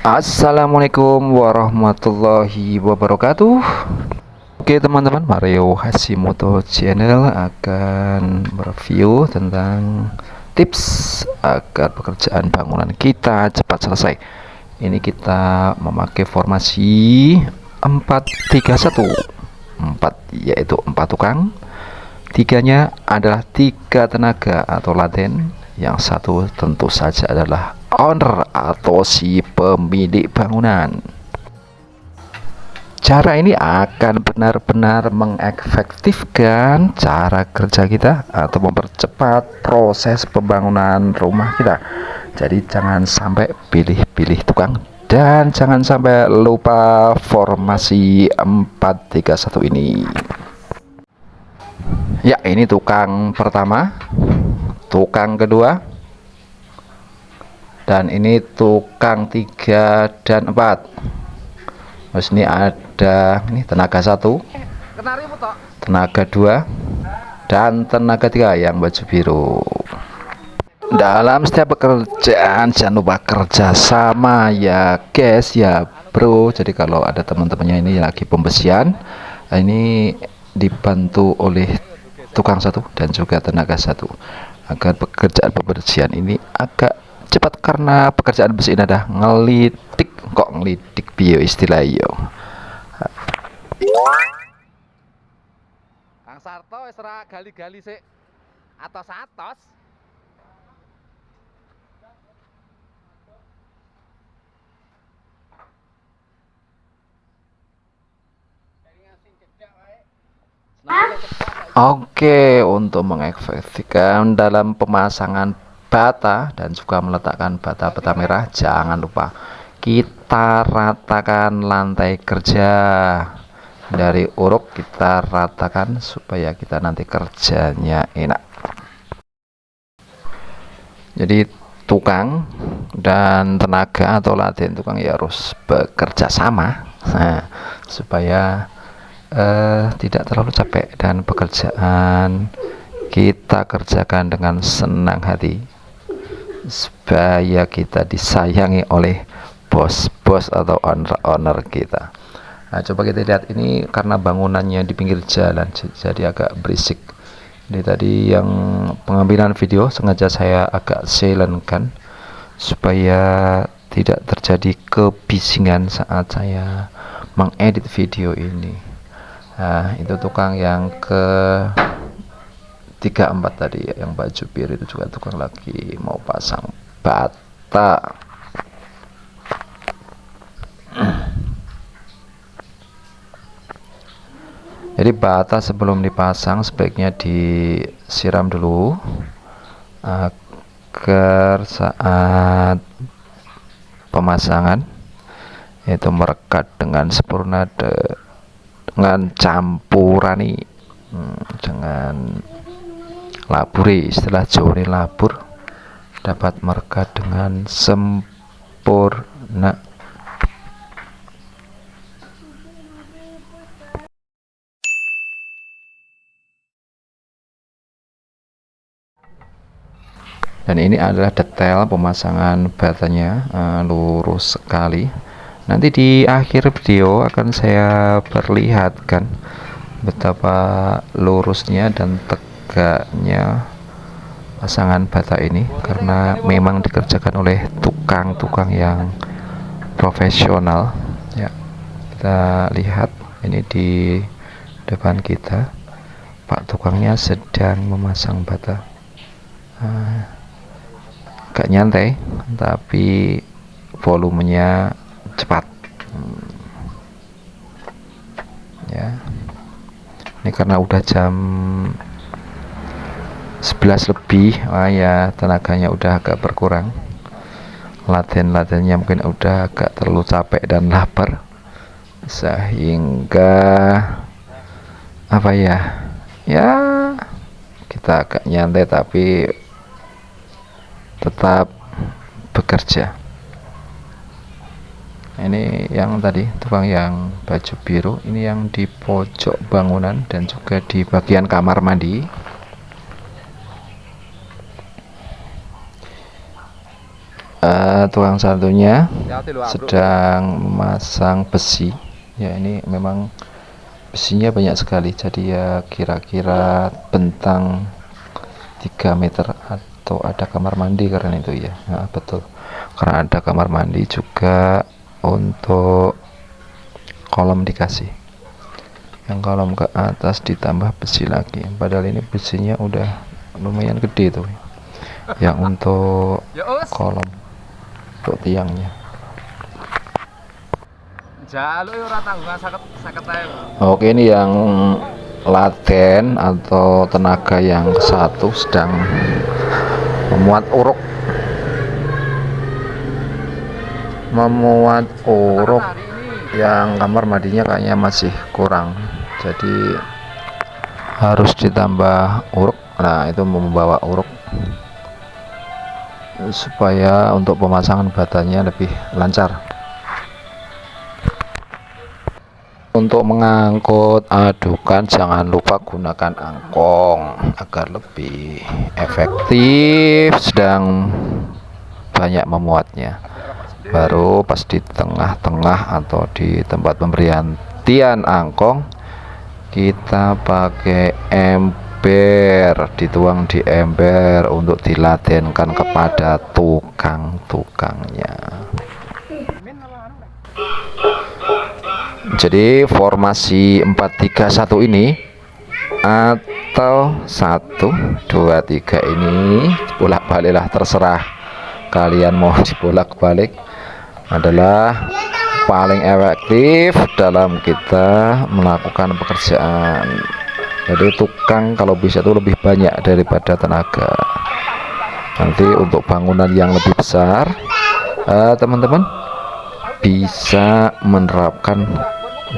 Assalamualaikum warahmatullahi wabarakatuh. Oke teman-teman, Mario Hashimoto Channel akan mereview tentang tips agar pekerjaan bangunan kita cepat selesai. Ini kita memakai formasi 4-3-1. 4 yaitu 4 tukang, tiganya adalah 3 tenaga atau laten, yang satu tentu saja adalah owner atau si pemilik bangunan. Cara ini akan benar-benar mengefektifkan cara kerja kita atau mempercepat proses pembangunan rumah kita. Jadi jangan sampai pilih-pilih tukang dan jangan sampai lupa formasi 4-3-1 ini. Ya, ini tukang pertama, tukang kedua, dan ini tukang 3 dan 4. Terus ini ada tenaga 1, tenaga 2, dan tenaga 3 yang baju biru. Dalam setiap pekerjaan jangan lupa kerja sama ya guys ya bro. Jadi kalau ada teman-temannya ini lagi pembersihan, ini dibantu oleh tukang 1 dan juga tenaga 1 agar pekerjaan pembersihan ini agak cepat, karena pekerjaan besi ini ada ngelitik bio istilah yo. Kang Sarto wis ora gali-gali sik atos-atos. Oke, untuk mengefektifkan dalam pemasangan bata dan juga meletakkan bata merah, jangan lupa kita ratakan lantai kerja. Dari uruk kita ratakan supaya kita nanti kerjanya enak. Jadi tukang dan tenaga atau laten tukang ya harus bekerja sama, supaya tidak terlalu capek dan pekerjaan kita kerjakan dengan senang hati, supaya kita disayangi oleh bos-bos atau owner kita. Nah, coba kita lihat ini, karena bangunannya di pinggir jalan jadi agak berisik. Ini tadi yang pengambilan video sengaja saya agak silent kan, supaya tidak terjadi kebisingan saat saya mengedit video ini. Nah, itu tukang yang ke 3-4 tadi ya, yang baju biru itu juga tukang lagi mau pasang bata. Jadi bata sebelum dipasang sebaiknya disiram dulu agar saat pemasangan itu merekat dengan sempurna dengan campurani, dengan laburi, istilah Jawa labur, dapat merekat dengan sempurna. Dan ini adalah detail pemasangan batanya, lurus sekali. Nanti di akhir video akan saya perlihatkan betapa lurusnya dan tegaknya pasangan bata ini, karena memang dikerjakan oleh tukang-tukang yang profesional ya. Kita lihat ini di depan kita, Pak tukangnya sedang memasang bata. Agak nyantai tapi volumenya cepat. Ya, ini karena udah jam 11 lebih, ya tenaganya udah agak berkurang, latennya mungkin udah agak terlalu capek dan lapar, sehingga apa ya kita agak nyantai tapi tetap bekerja. Ini yang tadi tukang yang baju biru, ini yang di pojok bangunan dan juga di bagian kamar mandi. tukang satunya Hati-hati loh, Bro. sedang memasang besi ya. Ini memang besinya banyak sekali, jadi ya kira-kira bentang 3 meter. Atau ada kamar mandi karena itu ya. Nah, betul, karena ada kamar mandi juga. Untuk kolom dikasih yang kolom ke atas ditambah besi lagi, padahal ini besinya udah lumayan gede tuh yang untuk Ya us. kolom untuk tiangnya. Jaluk ya ora tanggungan 50.000. Oke, ini yang laten atau tenaga yang satu sedang memuat uruk Hari ini yang kamar mandinya kayaknya masih kurang, jadi harus ditambah uruk. Nah, itu membawa uruk supaya untuk pemasangan batanya lebih lancar. Untuk mengangkut adukan jangan lupa gunakan angkong agar lebih efektif sedang banyak memuatnya. Baru pas di tengah-tengah atau di tempat pemberian tian angkong kita pakai ember, dituang di ember untuk diladenkan kepada tukang-tukangnya. Jadi formasi 4-3-1 ini atau 1-2-3 ini bolak-baliklah, terserah kalian mau dibolak-balik, adalah paling efektif dalam kita melakukan pekerjaan. Jadi tukang kalau bisa itu lebih banyak daripada tenaga. Nanti untuk bangunan yang lebih besar teman-teman bisa menerapkan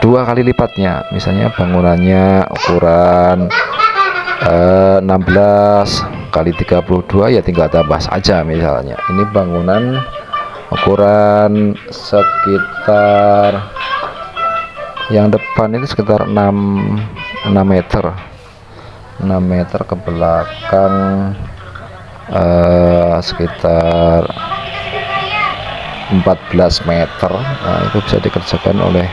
2 kali lipatnya. Misalnya bangunannya ukuran 16 kali 32 ya tinggal tambah saja. Misalnya ini bangunan ukuran sekitar yang depan itu sekitar 6 meter ke belakang sekitar 14 meter. Nah, itu bisa dikerjakan oleh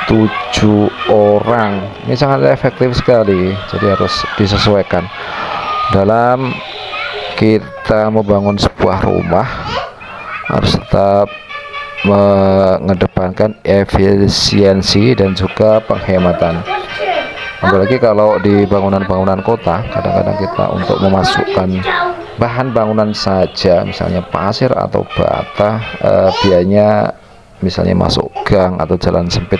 7 orang. Ini sangat efektif sekali, jadi harus disesuaikan dalam kita membangun sebuah rumah. Harus tetap mengedepankan efisiensi dan juga penghematan. Apalagi kalau di bangunan-bangunan kota, kadang-kadang kita untuk memasukkan bahan bangunan saja, misalnya pasir atau bata, biayanya misalnya masuk gang atau jalan sempit,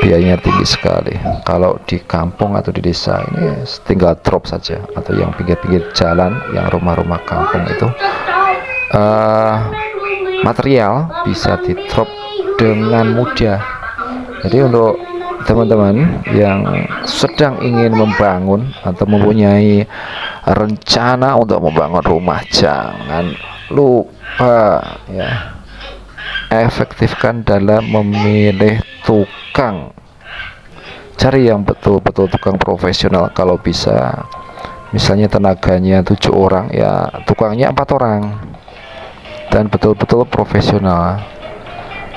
biayanya tinggi sekali. Kalau di kampung atau di desa ini tinggal drop saja, atau yang pinggir-pinggir jalan, yang rumah-rumah kampung itu material bisa di drop dengan mudah. Jadi untuk teman-teman yang sedang ingin membangun atau mempunyai rencana untuk membangun rumah, jangan lupa ya, efektifkan dalam memilih tukang. Cari yang betul-betul tukang profesional. Kalau bisa, misalnya tenaganya 7 orang ya tukangnya 4 orang dan betul-betul profesional.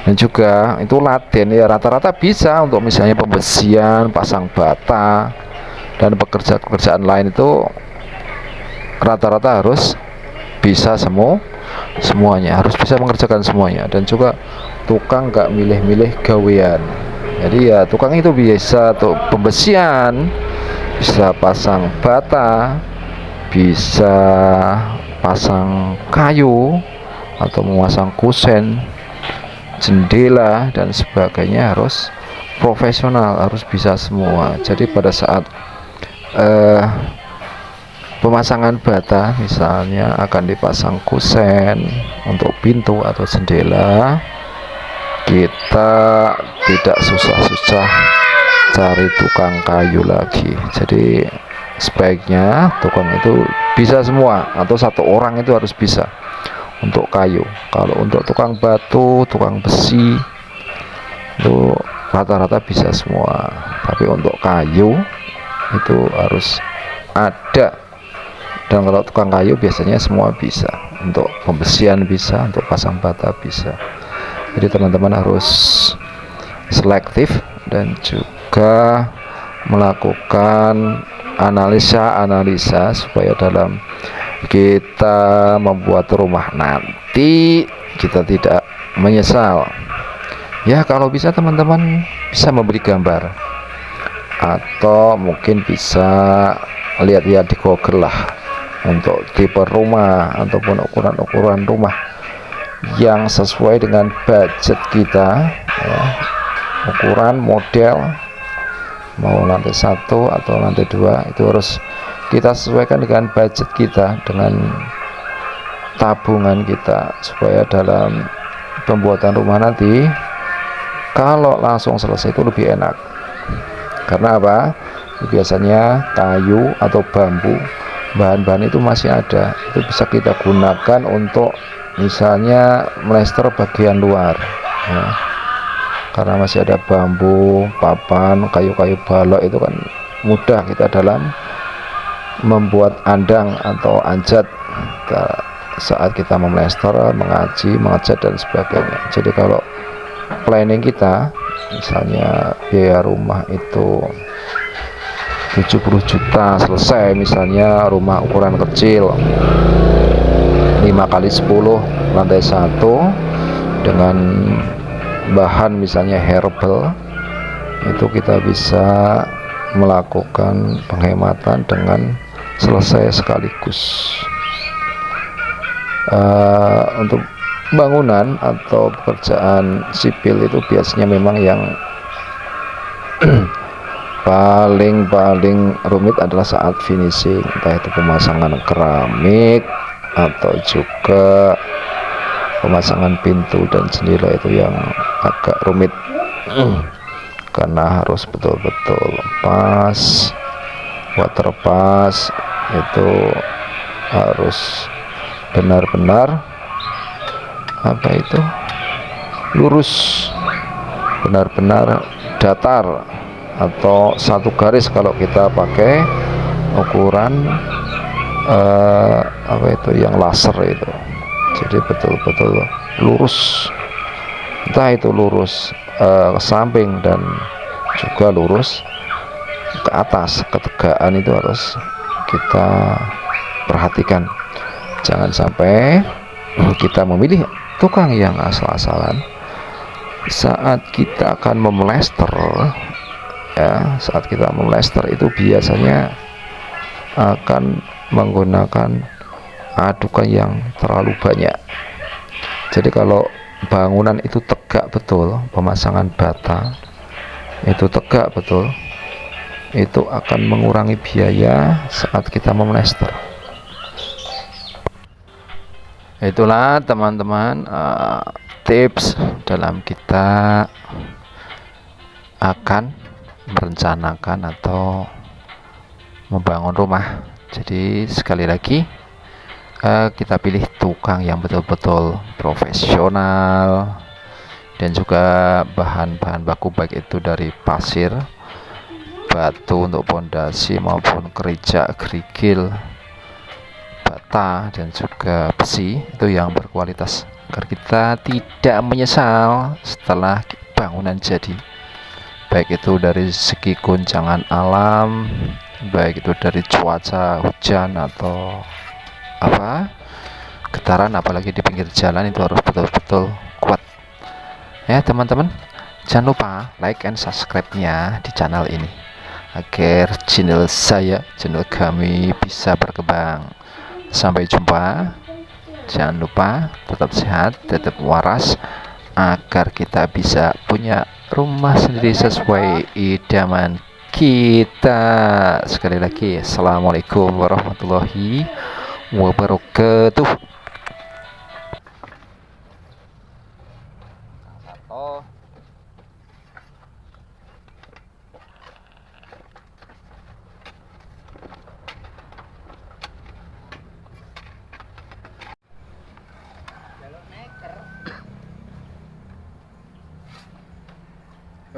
Dan juga itu laten ya, rata-rata bisa untuk misalnya pembesian, pasang bata, dan pekerjaan-pekerjaan lain itu rata-rata harus bisa semuanya, harus bisa mengerjakan semuanya. Dan juga tukang nggak milih-milih gawean. Jadi ya tukang itu bisa untuk pembesian, bisa pasang bata, bisa pasang kayu, atau memasang kusen, jendela dan sebagainya, harus profesional, harus bisa semua. Jadi pada saat pemasangan bata misalnya akan dipasang kusen untuk pintu atau jendela, kita tidak susah-susah cari tukang kayu lagi. Jadi sebaiknya tukang itu bisa semua, atau 1 orang itu harus bisa untuk kayu. Kalau untuk tukang batu, tukang besi itu rata-rata bisa semua, tapi untuk kayu itu harus ada. Dan kalau tukang kayu biasanya semua bisa. untuk pembersihan bisa, untuk pasang bata bisa. Jadi teman-teman harus selektif dan juga melakukan analisa supaya dalam kita membuat rumah nanti kita tidak menyesal. Ya, kalau bisa teman-teman bisa memberi gambar atau mungkin bisa lihat-lihat di Google lah untuk tipe rumah ataupun ukuran rumah yang sesuai dengan budget kita ya. Ukuran model mau lantai 1 atau lantai 2 itu harus kita sesuaikan dengan budget kita, dengan tabungan kita, supaya dalam pembuatan rumah nanti kalau langsung selesai itu lebih enak. Karena apa? Biasanya kayu atau bambu, bahan-bahan itu masih ada, itu bisa kita gunakan untuk misalnya melester bagian luar ya. Karena masih ada bambu, papan, kayu-kayu balok, itu kan mudah kita dalam membuat andang atau anjat saat kita memlester, mengaji, mengecat dan sebagainya. Jadi kalau planning kita misalnya biaya rumah itu 70 juta selesai, misalnya rumah ukuran kecil 5x10 lantai 1 dengan bahan misalnya herbal, itu kita bisa melakukan penghematan dengan selesai sekaligus. Untuk bangunan atau pekerjaan sipil itu biasanya memang yang paling rumit adalah saat finishing, entah itu pemasangan keramik atau juga pemasangan pintu dan jendela, itu yang agak rumit karena harus betul-betul pas, water pass, itu harus benar-benar lurus, benar-benar datar atau satu garis kalau kita pakai ukuran yang laser itu. Jadi betul-betul lurus, entah itu lurus ke samping dan juga lurus ke atas, ketegaan itu harus kita perhatikan. Jangan sampai kita memilih tukang yang asal-asalan saat kita akan memlester ya. Saat kita memlester itu biasanya akan menggunakan adukan yang terlalu banyak. Jadi kalau bangunan itu tegak betul, pemasangan bata itu tegak betul, itu akan mengurangi biaya saat kita memlester. Itulah teman-teman tips dalam kita akan merencanakan atau membangun rumah. Jadi sekali lagi kita pilih tukang yang betul-betul profesional dan juga bahan-bahan baku baik itu dari pasir, batu untuk pondasi maupun kerikil, kerikil, bata dan juga besi, itu yang berkualitas agar kita tidak menyesal setelah bangunan jadi, baik itu dari segi goncangan alam, baik itu dari cuaca hujan atau getaran, apalagi di pinggir jalan itu harus betul-betul kuat ya teman-teman. Jangan lupa like and subscribe-nya di channel ini agar channel kami bisa berkembang. Sampai jumpa. Jangan lupa tetap sehat, tetap waras, agar kita bisa punya rumah sendiri sesuai idaman kita. Sekali lagi, assalamualaikum warahmatullahi wabarakatuh.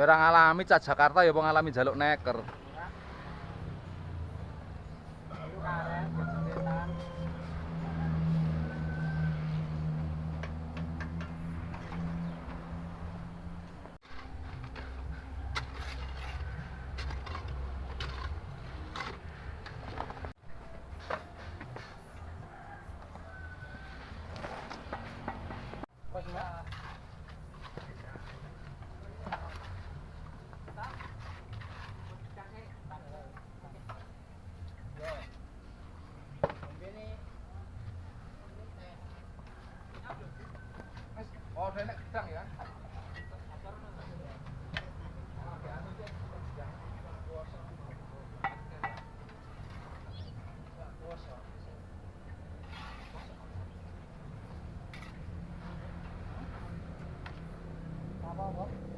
Ora ngalami cah Jakarta ya ngalami jaluk neker. Oh, udah enak gedang ya. Apa?